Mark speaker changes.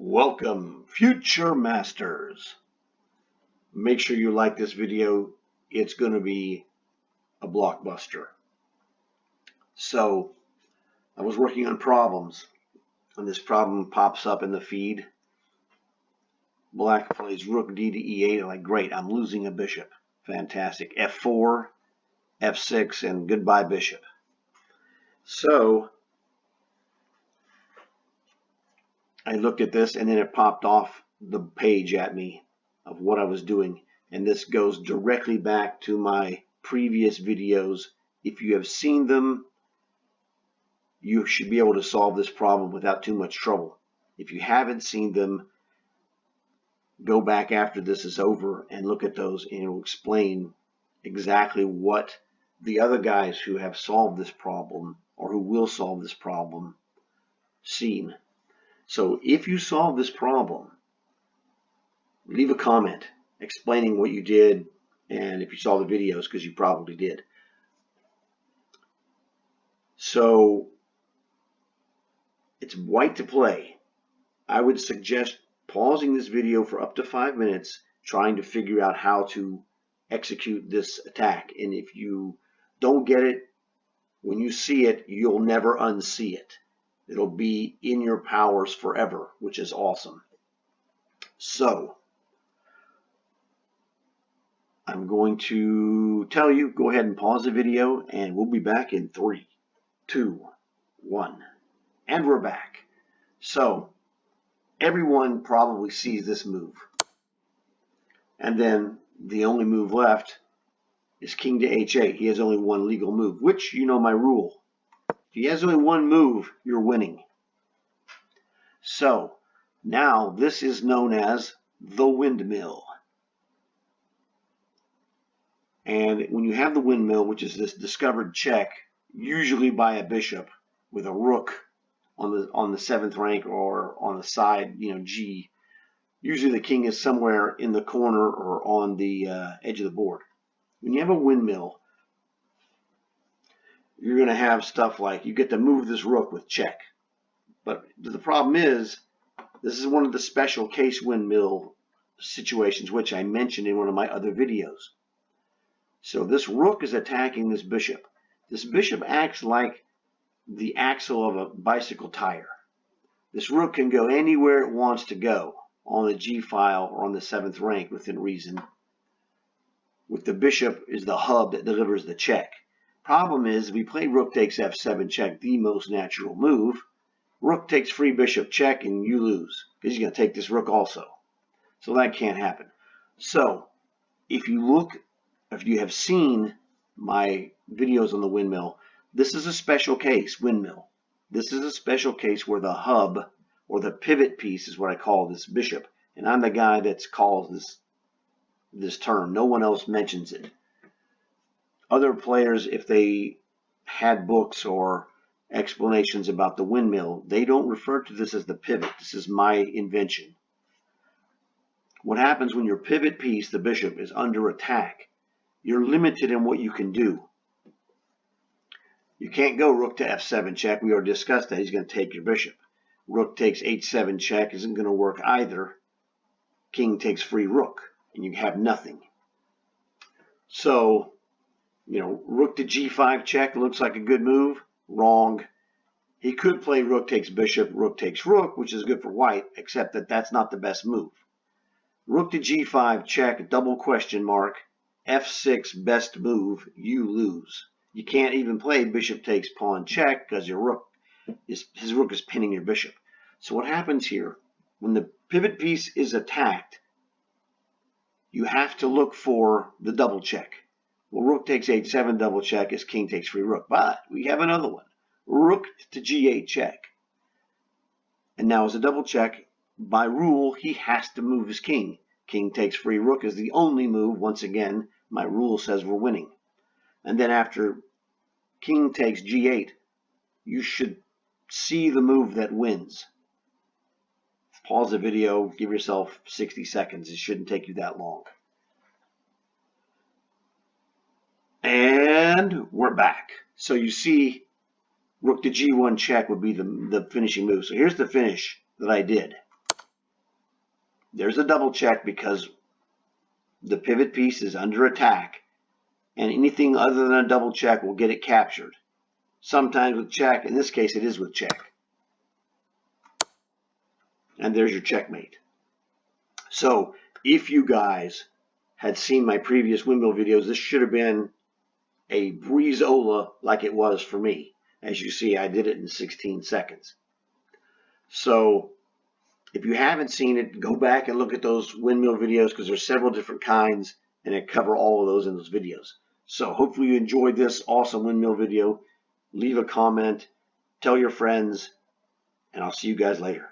Speaker 1: Welcome, future masters. Make sure you like this video. It's going to be a blockbuster. So, I was working on problems, and this problem pops up in the feed. Black plays rook d to e8. I'm like, great, I'm losing a bishop. Fantastic. f4, f6, and goodbye bishop. So, I looked at this, and then it popped off the page at me of what I was doing. And this goes directly back to my previous videos. If you have seen them, you should be able to solve this problem without too much trouble. If you haven't seen them, go back after this is over and look at those, and it will explain exactly what the other guys who have solved this problem or who will solve this problem seen. So if you solve this problem, leave a comment explaining what you did, and if you saw the videos, because you probably did. So it's white to play. I would suggest pausing this video for up to 5 minutes, trying to figure out how to execute this attack. And if you don't get it, when you see it, you'll never unsee it. It'll be in your powers forever, which is awesome. So I'm going to tell you, go ahead and pause the video, and we'll be back in 3, 2, 1. And we're back. So everyone probably sees this move. And then the only move left is king to h8. He has only one legal move, which, you know my rule. If he has only one move, you're winning. So now this is known as the windmill. And when you have the windmill, which is this discovered check, usually by a bishop with a rook on the 7th rank or on the side, G. Usually the king is somewhere in the corner or on the edge of the board. When you have a windmill, you're going to have stuff like you get to move this rook with check. But the problem is, this is one of the special case windmill situations, which I mentioned in one of my other videos. So this rook is attacking this bishop. This bishop acts like the axle of a bicycle tire. This rook can go anywhere it wants to go on the G file or on the 7th rank within reason. With the bishop is the hub that delivers the check. Problem is, we play rook takes f7 check, the most natural move. Rook takes free bishop check, and you lose, because you're going to take this rook also. So that can't happen. So if you have seen my videos on the windmill, this is a special case, windmill. This is a special case where the hub, or the pivot piece, is what I call this bishop. And I'm the guy that calls this term. No one else mentions it. Other players, if they had books or explanations about the windmill, they don't refer to this as the pivot. This is my invention. What happens when your pivot piece, the bishop, is under attack? You're limited in what you can do. You can't go rook to f7 check. We already discussed that. He's going to take your bishop. Rook takes h7 check isn't going to work either. King takes free rook, and you have nothing. So, rook to g5 check looks like a good move. Wrong. He could play rook takes bishop, rook takes rook, which is good for white, except that that's not the best move. Rook to g5 check, double question mark, f6 best move, you lose. You can't even play bishop takes pawn check because his rook is pinning your bishop. So what happens here, when the pivot piece is attacked, you have to look for the double check. Well, rook takes h7 double check is king takes free rook. But we have another one. Rook to g8 check. And now as a double check, by rule, he has to move his king. King takes free rook is the only move. Once again, my rule says we're winning. And then after king takes g8, you should see the move that wins. Pause the video, give yourself 60 seconds. It shouldn't take you that long. And we're back. So you see, rook to g1 check would be the finishing move. So here's the finish that I did. There's a double check because the pivot piece is under attack, and anything other than a double check will get it captured. Sometimes with check, in this case it is with check. And there's your checkmate. So if you guys had seen my previous windmill videos, this should have been a breezola like it was for me. As you see, I did it in 16 seconds. So if you haven't seen it, go back and look at those windmill videos because there's several different kinds and I cover all of those in those videos. So hopefully you enjoyed this awesome windmill video. Leave a comment, tell your friends, and I'll see you guys later.